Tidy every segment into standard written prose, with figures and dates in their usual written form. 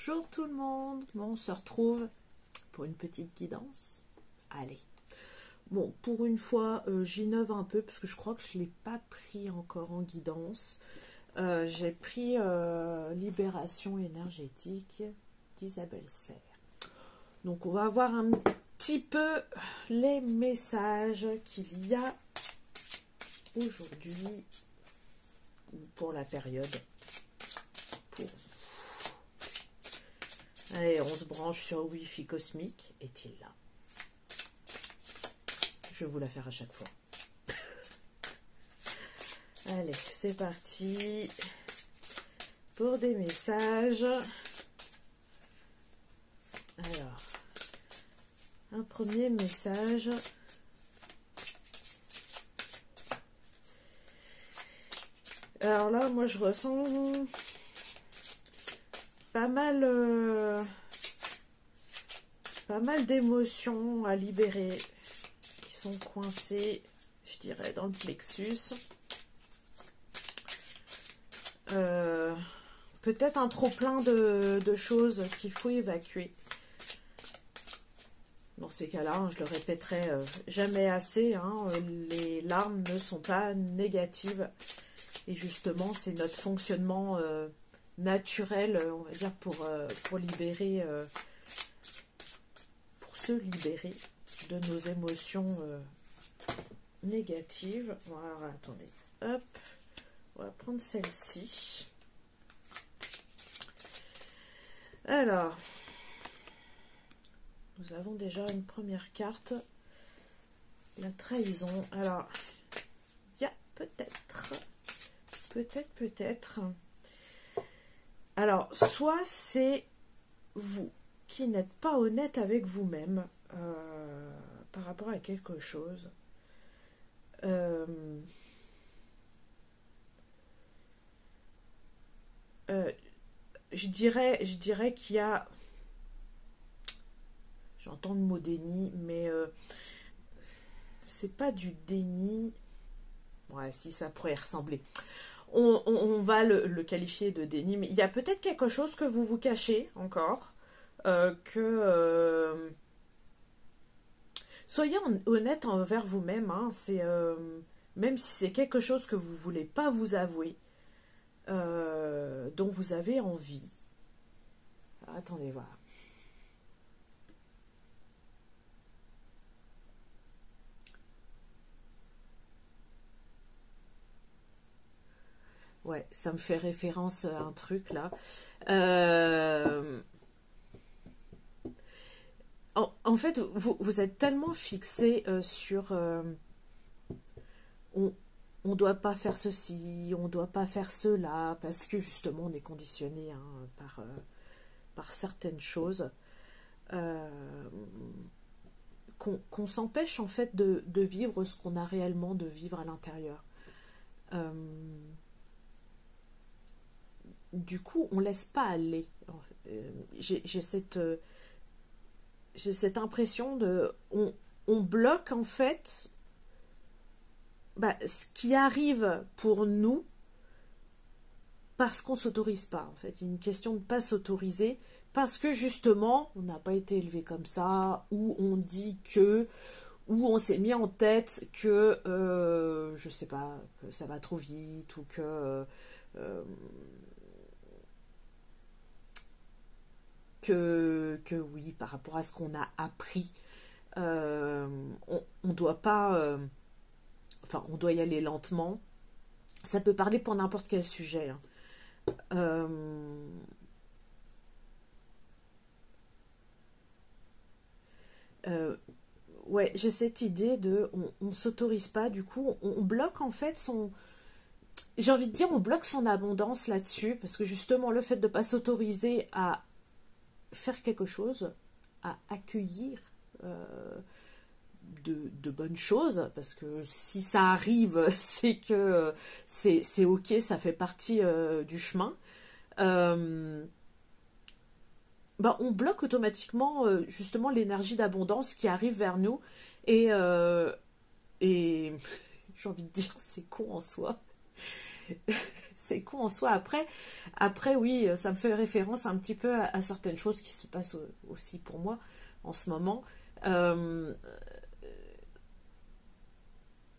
Bonjour tout le monde, bon, on se retrouve pour une petite guidance. Allez, bon, pour une fois, j'innove un peu parce que je crois que je ne l'ai pas pris encore en guidance. J'ai pris Libération énergétique d'Isabelle Serre. Donc on va voir un petit peu les messages qu'il y a aujourd'hui pour la période. Allez, on se branche sur Wi-Fi cosmique. Est-il là? Je vais vous la faire à chaque fois. Allez, c'est parti pour des messages. Alors, un premier message. Alors là, moi, je ressens pas mal d'émotions à libérer qui sont coincées, je dirais, dans le plexus. Peut-être un trop-plein de choses qu'il faut évacuer. Dans ces cas-là, je le répéterai jamais assez, hein, les larmes ne sont pas négatives. Et justement, c'est notre fonctionnement naturel, on va dire, pour libérer, pour se libérer de nos émotions négatives. Voilà, attendez, hop, on va prendre celle-ci. Alors, nous avons déjà une première carte, la trahison. Alors, il y a peut-être. Alors, soit c'est vous qui n'êtes pas honnête avec vous-même par rapport à quelque chose. Je dirais qu'il y a... J'entends le mot déni, mais c'est pas du déni. Ouais, si ça pourrait y ressembler. On va le qualifier de déni, mais il y a peut-être quelque chose que vous vous cachez encore, soyez honnête envers vous-même, hein, même si c'est quelque chose que vous ne voulez pas vous avouer, dont vous avez envie. Attendez voir. Ouais, ça me fait référence à un truc là. En fait, vous êtes tellement fixé sur on ne doit pas faire ceci, on ne doit pas faire cela, parce que justement on est conditionné, hein, par certaines choses, qu'on s'empêche en fait de vivre ce qu'on a réellement de vivre à l'intérieur. Du coup, on laisse pas aller. J'ai cette impression de... On bloque, en fait, ce qui arrive pour nous parce qu'on ne s'autorise pas. En fait, il y a une question de ne pas s'autoriser parce que, justement, on n'a pas été élevé comme ça, ou on dit que... ou on s'est mis en tête que, je sais pas, que ça va trop vite, ou que oui, par rapport à ce qu'on a appris, on doit pas, enfin, on doit y aller lentement. Ça peut parler pour n'importe quel sujet, hein. Ouais, j'ai cette idée de, on s'autorise pas, du coup, on bloque en fait son... J'ai envie de dire, on bloque son abondance là-dessus, parce que justement, le fait de ne pas s'autoriser à faire quelque chose, à accueillir de bonnes choses, parce que si ça arrive, c'est que c'est ok, ça fait partie du chemin. On bloque automatiquement justement l'énergie d'abondance qui arrive vers nous, et j'ai envie de dire, c'est con en soi. c'est con en soi. Après, oui, ça me fait référence un petit peu à certaines choses qui se passent aussi pour moi en ce moment.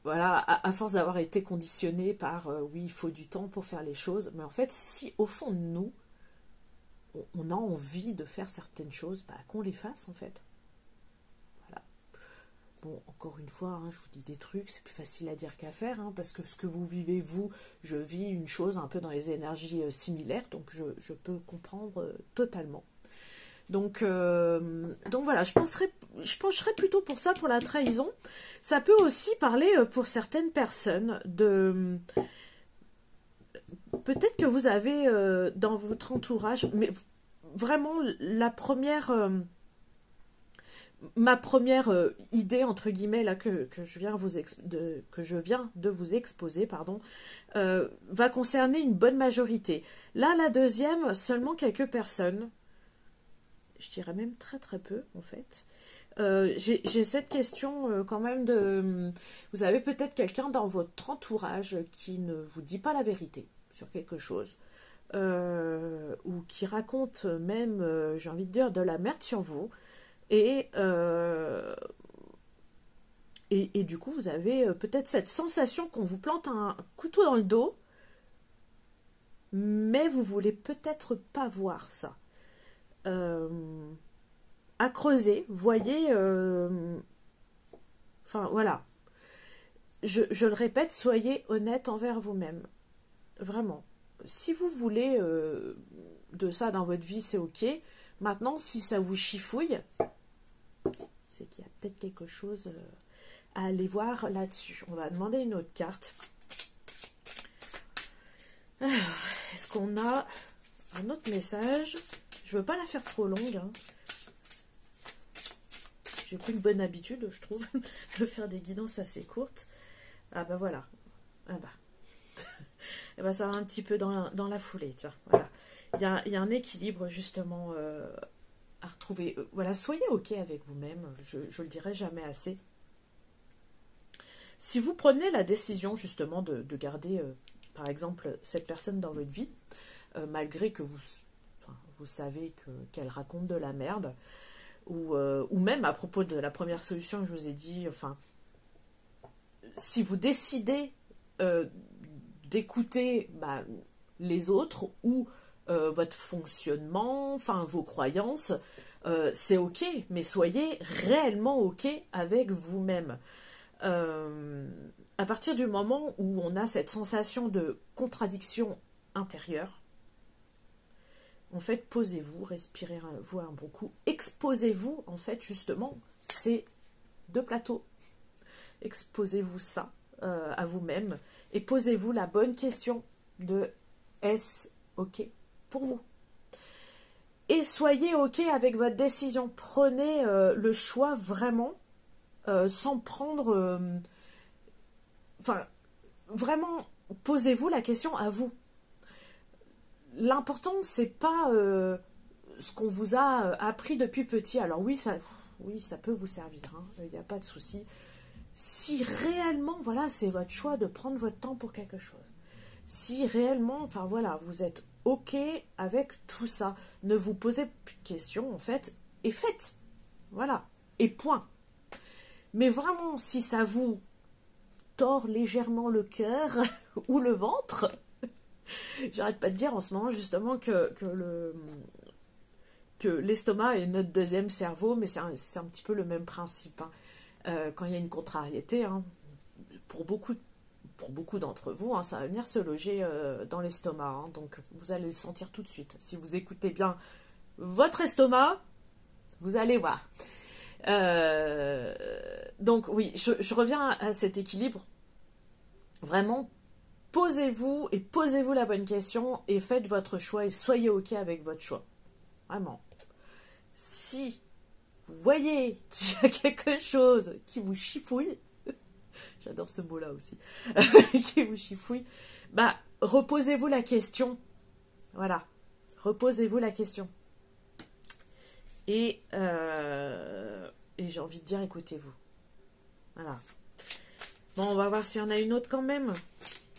Voilà, à force d'avoir été conditionné par oui, il faut du temps pour faire les choses. Mais en fait, si au fond de nous, on a envie de faire certaines choses, bah, qu'on les fasse en fait. Voilà. Bon, encore une fois, hein, je vous dis des trucs, c'est plus facile à dire qu'à faire, hein, parce que ce que vous vivez, vous, je vis une chose un peu dans les énergies similaires, donc je peux comprendre totalement. Donc voilà, je pencherais plutôt pour ça, pour la trahison. Ça peut aussi parler pour certaines personnes de... Peut-être que vous avez dans votre entourage, mais vraiment ma première idée entre guillemets là que je viens de vous exposer, pardon, va concerner une bonne majorité. Là, la deuxième, seulement quelques personnes. Je dirais même très très peu en fait. J'ai cette question quand même de... Vous avez peut-être quelqu'un dans votre entourage qui ne vous dit pas la vérité sur quelque chose, ou qui raconte même, j'ai envie de dire, de la merde sur vous, et du coup vous avez peut-être cette sensation qu'on vous plante un couteau dans le dos, mais vous voulez peut-être pas voir ça. À creuser, voyez, enfin voilà, je le répète, soyez honnête envers vous-même, vraiment. Si vous voulez de ça dans votre vie, c'est ok. Maintenant, si ça vous chifouille, c'est qu'il y a peut-être quelque chose à aller voir là-dessus. On va demander une autre carte. Est-ce qu'on a un autre message? Je veux pas la faire trop longue, hein. J'ai pris une bonne habitude, je trouve, de faire des guidances assez courtes. Ah bah voilà. Ah bah. Et bah ça va un petit peu dans la foulée, tiens. Voilà. Il y a un équilibre justement à retrouver. Voilà, soyez ok avec vous-même, je le dirai jamais assez. Si vous prenez la décision justement de garder, par exemple, cette personne dans votre vie, malgré que vous savez qu'elle raconte de la merde, ou même à propos de la première solution que je vous ai dit, enfin, si vous décidez d'écouter les autres ou votre fonctionnement, enfin vos croyances, c'est ok, mais soyez réellement ok avec vous-même. À partir du moment où on a cette sensation de contradiction intérieure, en fait, posez-vous, respirez-vous un bon coup, exposez-vous, en fait, justement, c'est deux plateaux. Exposez-vous ça à vous-même et posez-vous la bonne question de est-ce ok pour vous? Et soyez ok avec votre décision. Prenez le choix vraiment sans prendre... Enfin, vraiment, posez-vous la question à vous. L'important, c'est pas ce qu'on vous a appris depuis petit. Alors oui, ça peut vous servir, hein, il n'y a pas de souci. Si réellement, voilà, c'est votre choix de prendre votre temps pour quelque chose. Si réellement, enfin voilà, vous êtes ok avec tout ça, ne vous posez plus de questions, en fait, et faites. Voilà, et point. Mais vraiment, si ça vous tord légèrement le cœur ou le ventre, j'arrête pas de dire en ce moment justement que l'estomac est notre deuxième cerveau, mais c'est un petit peu le même principe. Hein. Quand il y a une contrariété, hein, pour beaucoup d'entre vous, hein, ça va venir se loger dans l'estomac. Hein, donc vous allez le sentir tout de suite. Si vous écoutez bien votre estomac, vous allez voir. Donc oui, je reviens à cet équilibre. Vraiment, posez-vous la bonne question et faites votre choix et soyez ok avec votre choix. Vraiment. Si vous voyez qu'il y a quelque chose qui vous chifouille, j'adore ce mot-là aussi, qui vous chifouille, reposez-vous la question. Voilà. Reposez-vous la question. Et j'ai envie de dire, écoutez-vous. Voilà. Bon, on va voir s'il y en a une autre quand même.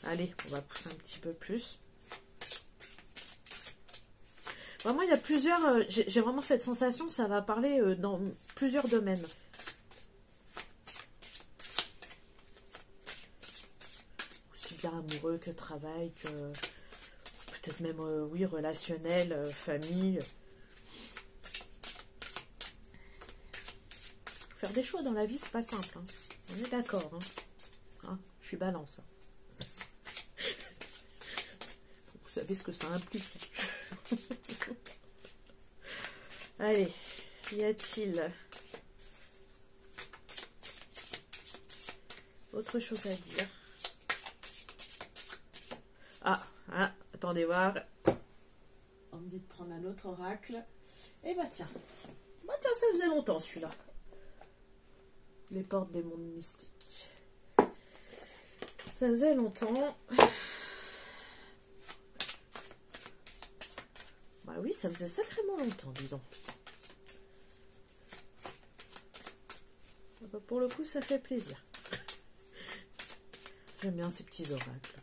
Allez, on va pousser un petit peu plus. Vraiment, il y a plusieurs... j'ai vraiment cette sensation, ça va parler dans plusieurs domaines. Aussi bien amoureux que travail, que peut-être même, oui, relationnel, famille. Faire des choix dans la vie, c'est pas simple. Hein. On est d'accord. Hein. Hein, je suis balance. Vous savez ce que ça implique. Allez, y a-t-il autre chose à dire? Ah, hein, attendez voir. On me dit de prendre un autre oracle. Et bah tiens. Bah tiens, ça faisait longtemps celui-là. Les portes des mondes mystiques. Ça faisait longtemps. Bah oui, ça faisait sacrément longtemps, dis donc. Bah pour le coup, ça fait plaisir. J'aime bien ces petits oracles.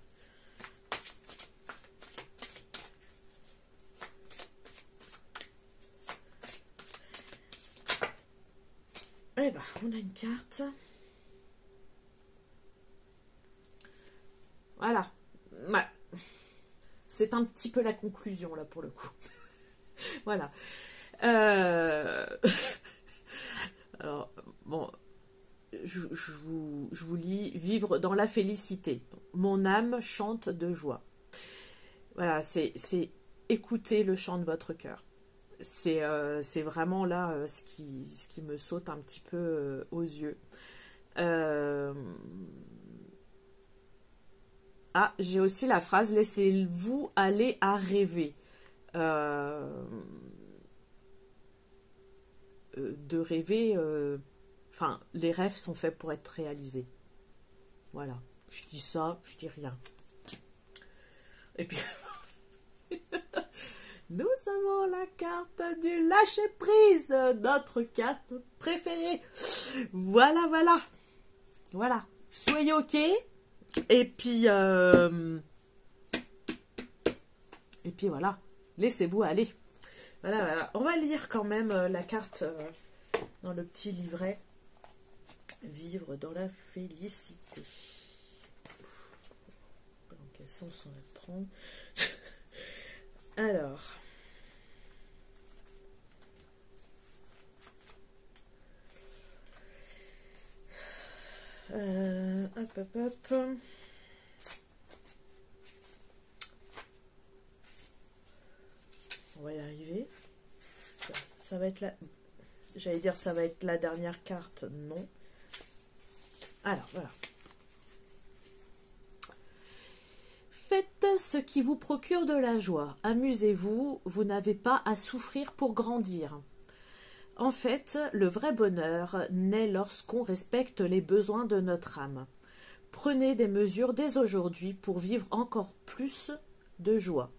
Eh ben, on a une carte. Voilà. Ouais. C'est un petit peu la conclusion, là, pour le coup. Voilà. Alors, bon, je vous lis « Vivre dans la félicité. Mon âme chante de joie. » Voilà, c'est écouter le chant de votre cœur. C'est vraiment là ce qui me saute un petit peu aux yeux. Ah, j'ai aussi la phrase « Laissez-vous aller à rêver ». De rêver, enfin, les rêves sont faits pour être réalisés. Voilà, je dis ça, je dis rien. Et puis, nous avons la carte du lâcher-prise, notre carte préférée. Voilà, voilà. Voilà, soyez ok. Et puis voilà, laissez-vous aller. Voilà, voilà. On va lire quand même la carte dans le petit livret. Vivre dans la félicité. Dans quel sens on va le prendre? Alors. Hop, hop, hop. On va y arriver. Ça va être la... J'allais dire ça va être la dernière carte. Non. Alors, voilà. Faites ce qui vous procure de la joie. Amusez-vous. Vous n'avez pas à souffrir pour grandir. En fait, le vrai bonheur naît lorsqu'on respecte les besoins de notre âme. Prenez des mesures dès aujourd'hui pour vivre encore plus de joie.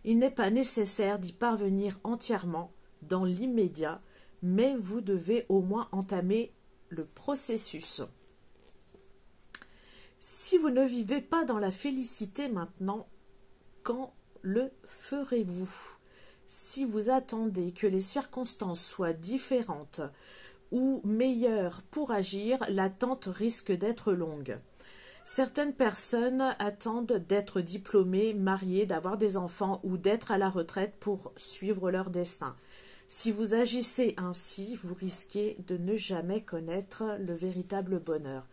Il n'est pas nécessaire d'y parvenir entièrement dans l'immédiat, mais vous devez au moins entamer le processus. Si vous ne vivez pas dans la félicité maintenant, quand le ferez-vous? Si vous attendez que les circonstances soient différentes ou meilleures pour agir, l'attente risque d'être longue. Certaines personnes attendent d'être diplômées, mariées, d'avoir des enfants ou d'être à la retraite pour suivre leur destin. Si vous agissez ainsi, vous risquez de ne jamais connaître le véritable bonheur.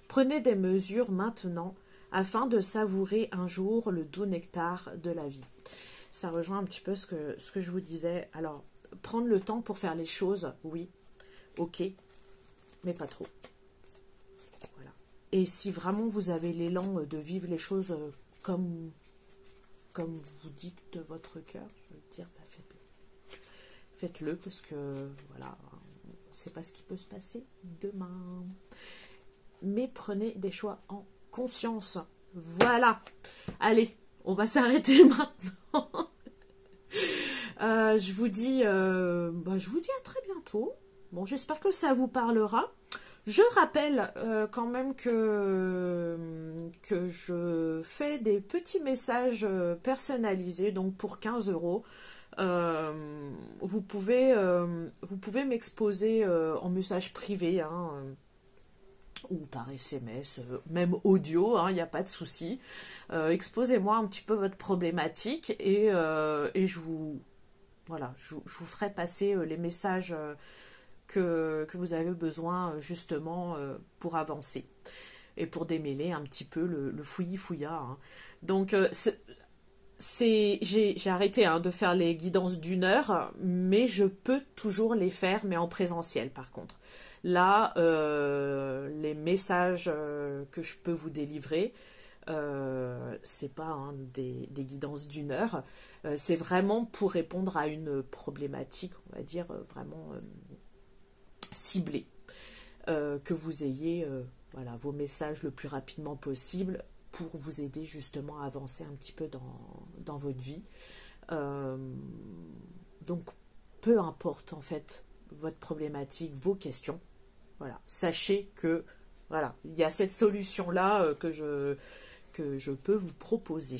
Prenez des mesures maintenant afin de savourer un jour le doux nectar de la vie. Ça rejoint un petit peu ce que je vous disais. Alors, prendre le temps pour faire les choses, oui, ok, mais pas trop. Voilà. Et si vraiment vous avez l'élan de vivre les choses comme vous dites de votre cœur, je veux dire, bah faites-le. Faites-le parce que, voilà, on ne sait pas ce qui peut se passer demain. Mais prenez des choix en conscience. Voilà. Allez, on va s'arrêter maintenant. Je vous dis à très bientôt. Bon, j'espère que ça vous parlera. Je rappelle quand même que je fais des petits messages personnalisés, donc pour 15 €. Vous pouvez m'exposer en message privé, hein, ou par SMS, même audio, il n'y a pas de souci. Exposez-moi un petit peu votre problématique et je vous ferai passer les messages que vous avez besoin justement pour avancer et pour démêler un petit peu le fouillis-fouillard. Hein. Donc j'ai arrêté de faire les guidances d'1 heure, mais je peux toujours les faire, mais en présentiel par contre. Là, les messages que je peux vous délivrer, c'est pas des guidances d'1 heure, c'est vraiment pour répondre à une problématique, on va dire, vraiment ciblée. Que vous ayez voilà, vos messages le plus rapidement possible pour vous aider justement à avancer un petit peu dans votre vie. Donc, peu importe en fait votre problématique, vos questions, voilà, sachez que voilà, il y a cette solution-là que je peux vous proposer.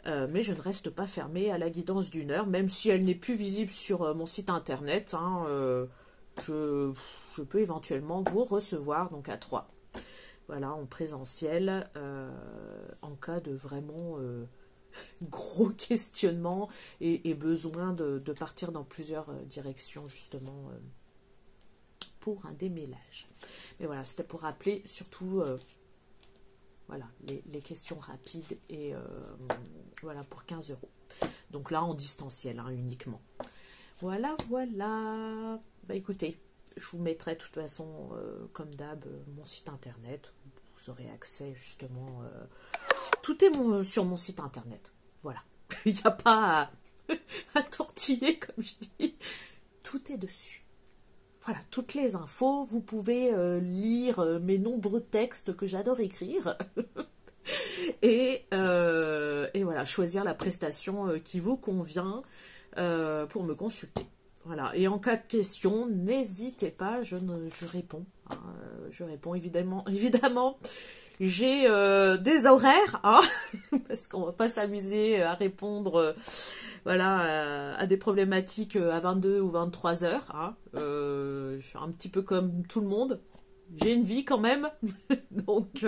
Mais je ne reste pas fermée à la guidance d'1 heure, même si elle n'est plus visible sur mon site internet. Je peux éventuellement vous recevoir donc à 3. Voilà, en présentiel, en cas de vraiment gros questionnement et besoin de partir dans plusieurs directions justement pour un démêlage. Mais voilà, c'était pour rappeler surtout voilà, les questions rapides et voilà pour 15 €. Donc là en distanciel uniquement. Voilà. Bah écoutez, je vous mettrai de toute façon, comme d'hab, mon site internet. Vous aurez accès justement. Tout est sur mon site internet. Voilà. Il n'y a pas à tortiller, comme je dis. Tout est dessus. Voilà, toutes les infos. Vous pouvez lire mes nombreux textes que j'adore écrire. et voilà, choisir la prestation qui vous convient pour me consulter. Voilà. Et en cas de question, n'hésitez pas, je réponds. Je réponds évidemment. J'ai des horaires, parce qu'on va pas s'amuser à répondre voilà, à des problématiques à 22 ou 23 heures. Je suis un petit peu comme tout le monde. J'ai une vie quand même. donc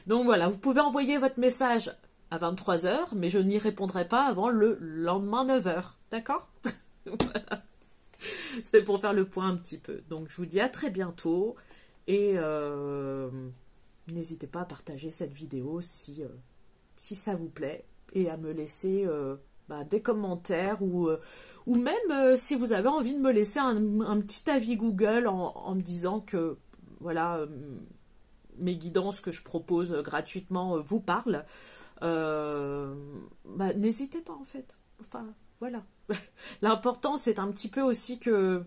voilà, vous pouvez envoyer votre message à 23 heures, mais je n'y répondrai pas avant le lendemain 9 heures. D'accord? Voilà. C'était pour faire le point un petit peu. Donc je vous dis à très bientôt et n'hésitez pas à partager cette vidéo si ça vous plaît et à me laisser des commentaires ou même si vous avez envie de me laisser un petit avis Google en me disant que voilà, mes guidances que je propose gratuitement vous parlent. N'hésitez pas en fait. Enfin, voilà. L'important, c'est un petit peu aussi que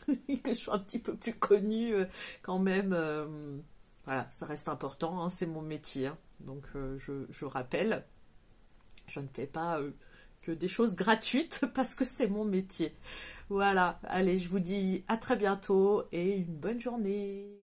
je sois un petit peu plus connue quand même. Voilà, ça reste important, c'est mon métier. Donc, je rappelle, je ne fais pas que des choses gratuites parce que c'est mon métier. Voilà, allez, je vous dis à très bientôt et une bonne journée.